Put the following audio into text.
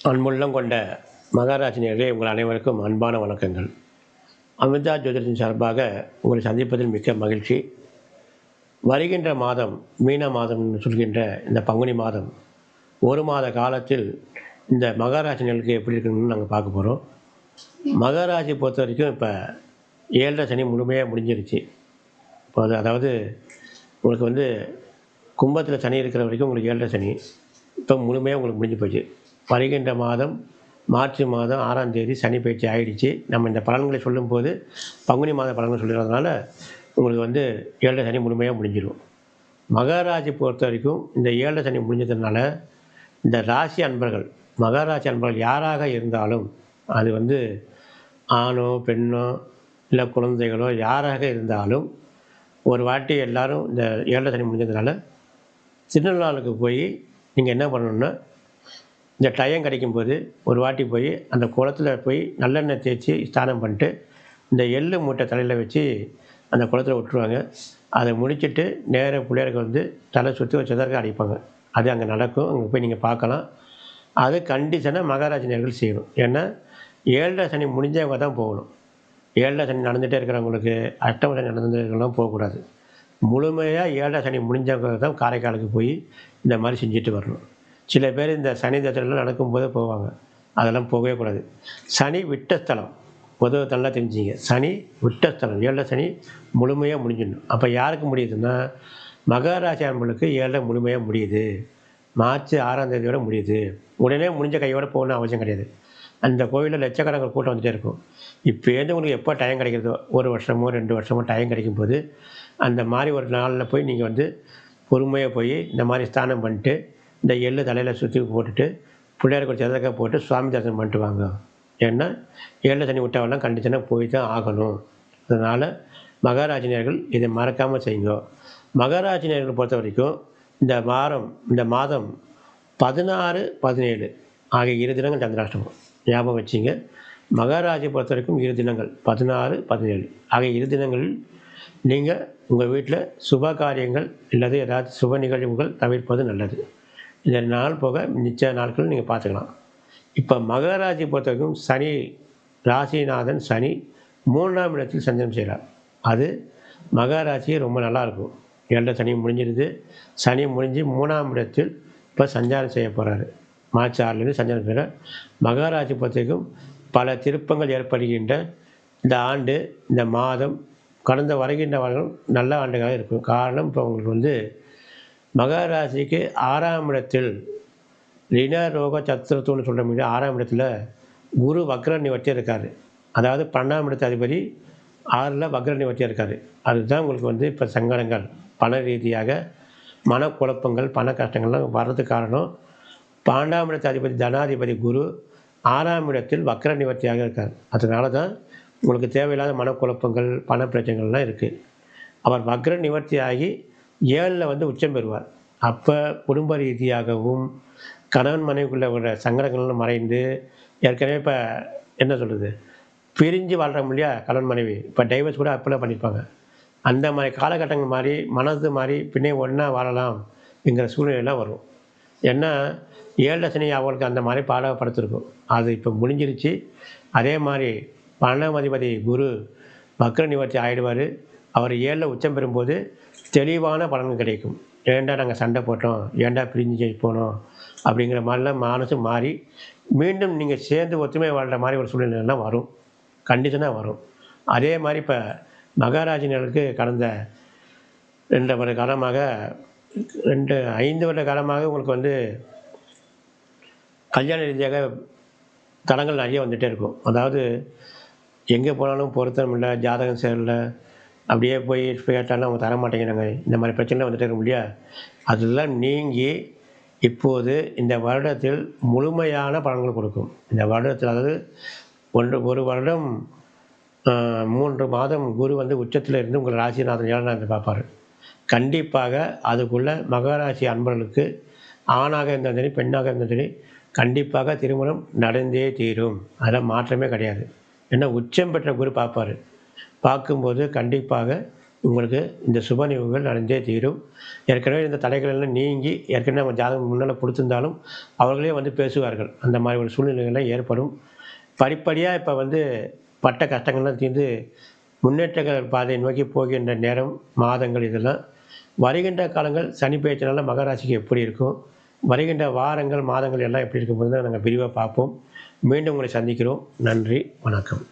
அன்புள்ளம் கொண்ட மகாராஜினியர்களே, உங்கள் அனைவருக்கும் அன்பான வணக்கங்கள். அமிர்தா ஜோதிடத்தின் சார்பாக உங்களை சந்திப்பதில் மிக்க மகிழ்ச்சி. வருகின்ற மாதம் மீன மாதம் என்று சொல்கின்ற இந்த பங்குனி மாதம் ஒரு மாத காலத்தில் இந்த மகாராஜினியர்களுக்கு எப்படி இருக்குன்னு நாங்கள் பார்க்க போகிறோம். மகாராஜி பொறுத்த வரைக்கும் இப்போ 7.5 சனி முழுமையாக முடிஞ்சிருச்சு. இப்போ அதாவது உங்களுக்கு வந்து கும்பத்தில் சனி இருக்கிற வரைக்கும் உங்களுக்கு 7.5 சனி இப்போ முழுமையாக உங்களுக்கு முடிஞ்சு போச்சு. வருகின்ற மாதம் மார்ச் மாதம் 6ஆம் தேதி சனி பயிற்சி ஆகிடுச்சு. நம்ம இந்த பலன்களை சொல்லும்போது பங்குனி மாத பலன்கள் சொல்கிறதுனால உங்களுக்கு வந்து 7.5 சனி முழுமையாக முடிஞ்சிடும். மகராசி பொறுத்த வரைக்கும் இந்த 7.5 சனி முடிஞ்சதுனால இந்த ராசி அன்பர்கள், மகராசி அன்பர்கள் யாராக இருந்தாலும், அது வந்து ஆணோ பெண்ணோ இல்லை குழந்தைகளோ யாராக இருந்தாலும், ஒரு வாட்டி எல்லோரும் இந்த 7.5 சனி முடிஞ்சதுனால திருநள்ளாறுக்கு போய் நீங்கள் என்ன பண்ணணுன்னா, இந்த டயம் கிடைக்கும்போது ஒரு வாட்டி போய் அந்த குளத்துல போய் நல்லெண்ணெய் தேய்ச்சி ஸ்நானம் பண்ணிட்டு இந்த எள்ளு மூட்டை தலையில் வச்சு அந்த குளத்துல விட்டுருவாங்க. அதை முடிச்சுட்டு நேராக பிள்ளையாருக்கு வந்து தலை சுற்றி வச்சதற்கு அடிப்பாங்க. அது அங்கே நடக்கும். அங்கே போய் நீங்கள் பார்க்கலாம். அது கண்டிஷனாக மகாராஜினியர்கள் செய்யணும். ஏன்னா 7.5 சனி முடிஞ்சவங்க தான் போகணும். 7.5 சனி நடந்துகிட்டே இருக்கிறவங்களுக்கு, அஷ்டம சனி நடந்துகிட்டே இருக்கிறவங்களாம் போகக்கூடாது. முழுமையாக 7.5 சனி முடிஞ்சவங்க தான் காரைக்காலுக்கு போய் இந்த மாதிரி செஞ்சுட்டு வரணும். சில பேர் இந்த சனி தசைலாம் நடக்கும்போது போவாங்க. அதெல்லாம் போகவே கூடாது. சனி விட்ட ஸ்தலம் பொதுவாக நல்லா தெரிஞ்சுங்க. சனி விட்ட ஸ்தலம் 7.5 சனி முழுமையாக முடிஞ்சிடணும். அப்போ யாருக்கு முடியுதுன்னா, மகராசி அன்பர்களுக்கு 7 முழுமையாக முடியுது. மார்ச் 6ஆம் தேதியோட முடியுது. உடனே முடிஞ்ச கையோடு போகணும்னு அவசியம் கிடையாது. அந்த கோவிலில் லட்சக்கணக்கான கூட்டம் வந்துகிட்டே இருக்கும். இப்போருந்து உங்களுக்கு எப்போ டைம் கிடைக்கிறதோ, 1 வருஷமோ 2 வருஷமோ டைம் கிடைக்கும்போது அந்த மாதிரி ஒரு நாளில் போய் நீங்கள் வந்து பொறுமையாக போய் இந்த மாதிரி ஸ்நானம் பண்ணிட்டு இந்த எள்ளு தலையில் சுற்றி போட்டுட்டு பிள்ளையாருக்கு ஒரு சதக்கா போட்டு சுவாமி தரிசனம் பண்ணிட்டு வாங்க. ஏன்னா 7 சனி விட்டவெல்லாம் கண்டிஷனாக போய் தான் ஆகணும். அதனால் மகாராஜினியர்கள் இதை மறக்காமல் செய்யுங்க. மகாராஜினியர்கள் பொறுத்த வரைக்கும் இந்த மாதம் 16, 17 ஆகிய 2 தினங்கள் சந்திராஷ்டமம் ஞாபகம் வச்சிங்க. மகாராஜை பொறுத்த வரைக்கும் 2 தினங்கள் 16, 17 ஆகிய 2 தினங்களில் நீங்கள் உங்கள் வீட்டில் சுப காரியங்கள் அல்லது ஏதாவது சுப நிகழ்வுகள் தவிர்ப்பது நல்லது. இந்த நாள் போக மிச்ச நாட்கள் நீங்கள் பார்த்துக்கலாம். இப்போ மகராசி பொறுத்த வரைக்கும் சனி, ராசிநாதன் சனி 3ஆம் இடத்தில் சஞ்சலம் செய்கிறார். அது மகராசியே ரொம்ப நல்லாயிருக்கும். 7 சனி முடிஞ்சிருது. சனி முடிஞ்சு 3ஆம் இடத்தில் இப்போ சஞ்சாரம் செய்ய போகிறாரு. மார்ச் 6லேருந்து சஞ்சாரம் செய்கிறார். மகராசி பொறுத்த வரைக்கும் பல திருப்பங்கள் ஏற்படுகின்ற இந்த ஆண்டு, இந்த மாதம், கடந்த வருகின்ற வருடம் நல்ல ஆண்டுகளாக இருக்கும். காரணம் இப்போ உங்களுக்கு வந்து மகராசிக்கு 6ஆம் இடத்தில் ரிணரோக சத்துருத்துன்னு சொல்கிற மாதிரி 6ஆம் இடத்துல குரு வக்ர நிவர்த்தியாக இருக்கார். அதாவது 12ஆம் இடத்து அதிபதி 6ல் வக்ர நிவர்த்தியாக இருக்கார். அதுதான் உங்களுக்கு வந்து இப்போ சங்கடங்கள், பண ரீதியாக மனக்குழப்பங்கள், பண கஷ்டங்கள்லாம் வர்றதுக்கு காரணம் 12ஆம் இடத்து அதிபதி தனாதிபதி குரு 6ஆம் இடத்தில் வக்ர நிவர்த்தியாக இருக்கார். அதனால தான் உங்களுக்கு தேவையில்லாத மனக்குழப்பங்கள், பண பிரச்சனைகள்லாம் இருக்குது. அவர் வக்ர நிவர்த்தி ஆகி 7ல் வந்து உச்சம் பெறுவார். அப்போ குடும்ப ரீதியாகவும் கணவன் மனைவிக்குள்ளே உள்ள சங்கடங்கள்லாம் மறைந்து, ஏற்கனவே இப்போ என்ன சொல்கிறது, பிரிஞ்சு வாழ்கிறோம் இல்லையா கணவன் மனைவி, இப்போ டைவர்ஸ் கூட அப்போல்லாம் பண்ணியிருப்பாங்க. அந்த மாதிரி காலகட்டங்கள் மாதிரி மனது மாதிரி பின்னே ஒன்றா வாழலாம் என்கிற சூழ்நிலையெல்லாம் வரும். ஏன்னா 7 சனி அவங்களுக்கு அந்த மாதிரி பாடப்படுத்திருக்கும். அது இப்போ முடிஞ்சிருச்சு. அதே மாதிரி 12ஆம் அதிபதி குரு வக்ர நிவர்த்தி ஆகிடுவார். அவர் 7ல் உச்சம் பெறும்போது தெளிவான பலன்கள் கிடைக்கும். ஏன்டா நாங்கள் சண்டை போட்டோம், ஏன்டா பிரிஞ்சு போனோம் அப்படிங்கிற மாதிரிலாம் மனசு மாறி மீண்டும் நீங்கள் சேர்ந்து ஒத்துமை வாழ்கிற மாதிரி ஒரு சூழ்நிலைலாம் வரும். கண்டிஷனாக வரும். அதே மாதிரி இப்போ மகாராஜினர்களுக்கு கடந்த 2 வருட காலமாக 5 வருட காலமாக உங்களுக்கு வந்து கல்யாண ரீதியாக தடங்கள் நிறைய வந்துகிட்டே இருக்கும். அதாவது எங்கே போனாலும் பொருத்தம் இல்லை, ஜாதகம் சேரல, அப்படியே போய் கேட்டாலும் அவங்க தர மாட்டேங்கிறாங்க. இந்த மாதிரி பிரச்சனைலாம் வந்துட்டே இருக்கும் இல்லையா? அதெல்லாம் நீங்கி இப்போது இந்த வருடத்தில் முழுமையான பலன்கள் கொடுக்கும். இந்த வருடத்தில் அதாவது ஒரு வருடம் 3 மாதம் குரு வந்து உச்சத்தில் இருந்து உங்கள் ராசிநாதன் 7ஆம் இடத்தை பார்ப்பார். கண்டிப்பாக அதுக்குள்ளே மகராசி அன்பர்களுக்கு ஆணாக இருந்தாலும் சரி, பெண்ணாக இருந்தாலும் சரி, கண்டிப்பாக திருமணம் நடந்தே தீரும். அதெல்லாம் மாற்றமே கிடையாது. ஏன்னா உச்சம் பெற்ற குரு பார்ப்பார். பார்க்கும்போது கண்டிப்பாக உங்களுக்கு இந்த சுப நிகழ்வுகள் நடந்தே தீரும். ஏற்கனவே இந்த தடைகள் எல்லாம் நீங்கி ஏற்கனவே அவங்க ஜாதகம் முன்னால் கொடுத்திருந்தாலும் அவர்களே வந்து பேசுவார்கள். அந்த மாதிரி ஒரு சூழ்நிலைகள்லாம் ஏற்படும். படிப்படியாக இப்போ வந்து பட்ட கஷ்டங்கள்லாம் தீர்ந்து முன்னேற்ற பாதையை நோக்கி போகின்ற நேரம், மாதங்கள் இதெல்லாம். வருகின்ற காலங்கள் சனி பெயர்ச்சினால மகராசிக்கு எப்படி இருக்கும், வருகின்ற வாரங்கள், மாதங்கள் எல்லாம் எப்படி இருக்கும்போது தான் நாங்கள் விரிவாக பார்ப்போம். மீண்டும் உங்களை சந்திக்கிறோம். நன்றி, வணக்கம்.